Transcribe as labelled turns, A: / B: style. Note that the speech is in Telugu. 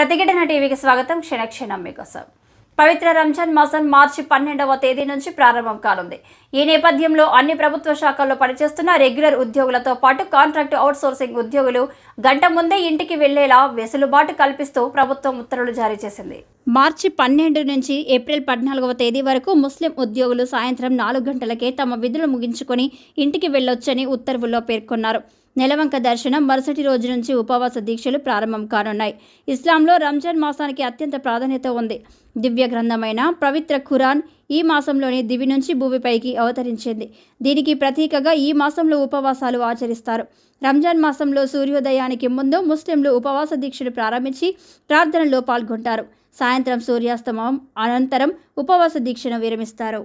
A: ప్రతిఘటన టీవీకి స్వాగతం. క్షణక్షణం మీకోసం. పవిత్ర రంజాన్ మాసం మార్చి 12వ తేదీ నుంచి ప్రారంభం కానుంది. ఈ నేపథ్యంలో అన్ని ప్రభుత్వ శాఖల్లో పనిచేస్తున్న రెగ్యులర్ ఉద్యోగులతో పాటు కాంట్రాక్ట్ అవుట్సోర్సింగ్ ఉద్యోగులు గంట ముందే ఇంటికి వెళ్లేలా వెసులుబాటు కల్పిస్తూ ప్రభుత్వం ఉత్తర్వులు జారీ చేసింది. మార్చి 12 నుంచి ఏప్రిల్ 14వ తేదీ వరకు ముస్లిం ఉద్యోగులు సాయంత్రం 4 గంటలకే తమ విధులు ముగించుకొని ఇంటికి వెళ్లొచ్చని ఉత్తర్వుల్లో పేర్కొన్నారు. నెలవంక దర్శనం మరుసటి రోజు నుంచి ఉపవాస దీక్షలు ప్రారంభం కానున్నాయి. ఇస్లాంలో రంజాన్ మాసానికి అత్యంత ప్రాధాన్యత ఉంది. దివ్య గ్రంథమైన పవిత్ర ఖురాన్ ఈ మాసంలోని దివి నుంచి భూమిపైకి అవతరించింది. దీనికి ప్రతీకగా ఈ మాసంలో ఉపవాసాలు ఆచరిస్తారు. రంజాన్ మాసంలో సూర్యోదయానికి ముందు ముస్లింలు ఉపవాస దీక్షలు ప్రారంభించి ప్రార్థనలో పాల్గొంటారు. సాయంత్రం సూర్యాస్తమయం అనంతరం ఉపవాస దీక్షను విరమిస్తారు.